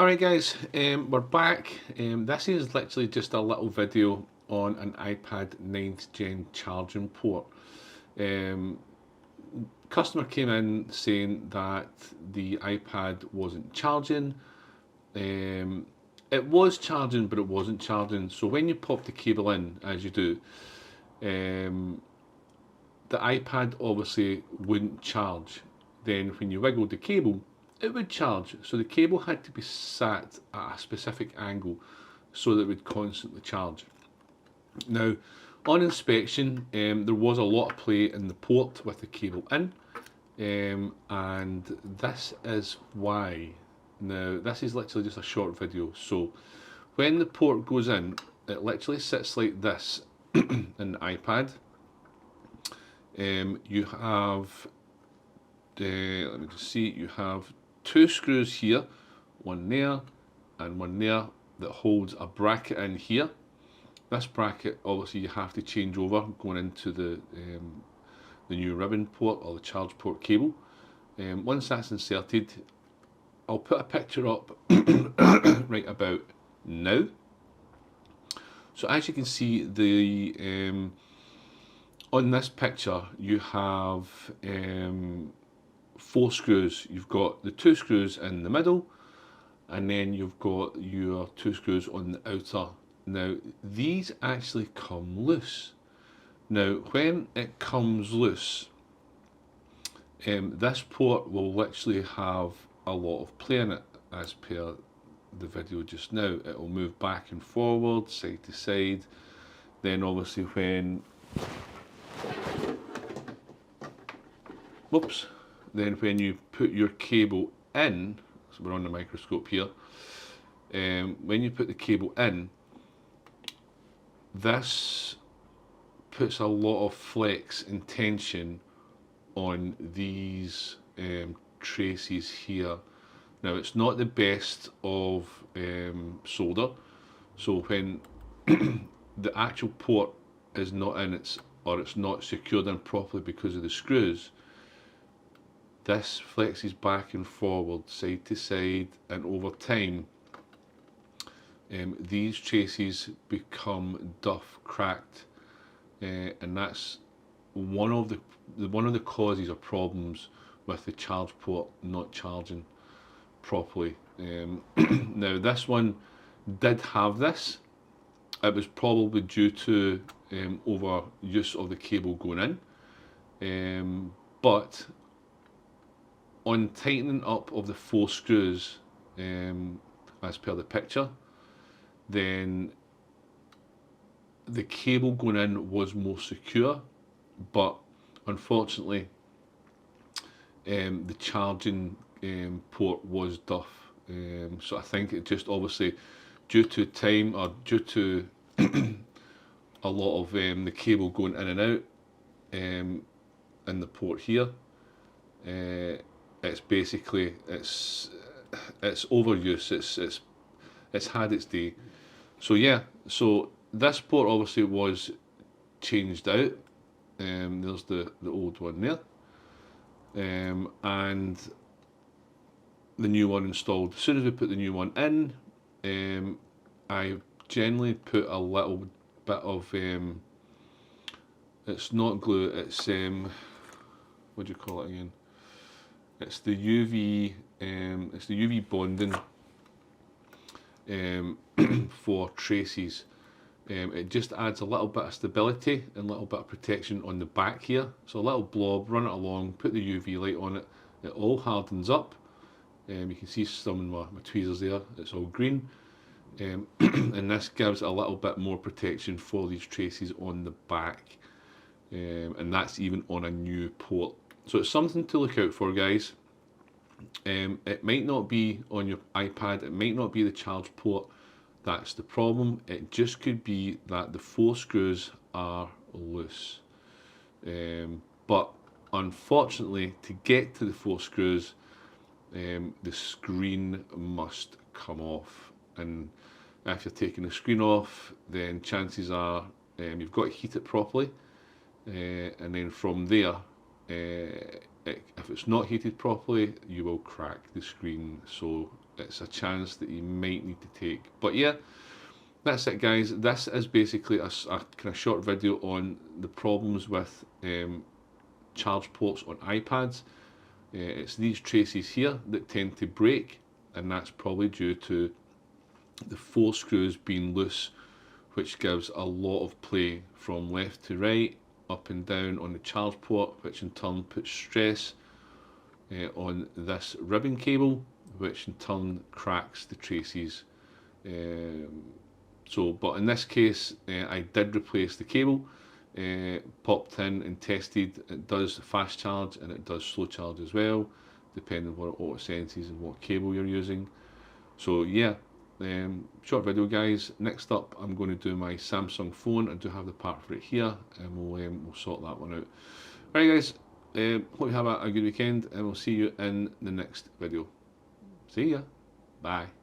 Alright guys, we're back. This is literally just a little video on an iPad 9th gen charging port. Customer came in saying that the iPad wasn't charging. It was charging, but it wasn't charging. So when you pop the cable in, as you do, the iPad obviously wouldn't charge. Then when you wiggled the cable, it would charge. So the cable had to be sat at a specific angle so that it would constantly charge. Now, on inspection, there was a lot of play in the port with the cable in, and this is why. Now, this is literally just a short video. So when the port goes in, it literally sits like this in the iPad. You have, let me just see, you have two screws here, one there and one there, that holds a bracket in here. This bracket, obviously, you have to change over going into the new ribbon port or the charge port cable. Once that's inserted, I'll put a picture up right about now. So as you can see, the on this picture you have 4 screws. You've got the 2 screws in the middle, and then you've got your 2 screws on the outer. Now these actually come loose. Now when it comes loose, this port will literally have a lot of play in it, as per the video just now. It will move back and forward, side to side. Then obviously when when you put your cable in, so we're on the microscope here, when you put the cable in, this puts a lot of flex and tension on these traces here. Now it's not the best of solder, so when the actual port is not in, it's not secured in properly because of the screws, this flexes back and forward, side to side, and over time these traces become duff, cracked, and that's one of the causes or problems with the charge port not charging properly. Now this one did have this. It was probably due to over use of the cable going in, but on tightening up of the 4 screws, as per the picture, then the cable going in was more secure, but unfortunately the charging port was duff. So I think it just obviously due to time, or due to a lot of the cable going in and out in the port here, it's basically it's overuse. It's had its day. So yeah, so this port obviously was changed out. There's the old one there, and the new one installed. As soon as we put the new one in, I generally put a little bit of it's not glue, it's what do you call it again? It's the UV bonding for traces. It just adds a little bit of stability and a little bit of protection on the back here. So a little blob, run it along, put the UV light on it, it all hardens up. You can see some of my tweezers there, it's all green. And this gives a little bit more protection for these traces on the back. And that's even on a new port. So it's something to look out for, guys. It might not be on your iPad, it might not be the charge port that's the problem. It just could be that the 4 screws are loose. But unfortunately, to get to the 4 screws, the screen must come off. And if you're taking the screen off, then chances are you've got to heat it properly, and then from there, if it's not heated properly, you will crack the screen. So it's a chance that you might need to take. But yeah, that's it guys. This is basically a kind of short video on the problems with charge ports on iPads. It's these traces here that tend to break, and that's probably due to the 4 screws being loose, which gives a lot of play from left to right, up and down on the charge port, which in turn puts stress on this ribbon cable, which in turn cracks the traces. But in this case, I did replace the cable, popped in and tested. It does fast charge and it does slow charge as well, depending on what auto senses and what cable you're using. So yeah, short video guys. Next up, I'm going to do my Samsung phone. I do have the part for it here, and we'll sort that one out. Alright guys, hope you have a good weekend, and we'll see you in the next video. See ya. Bye.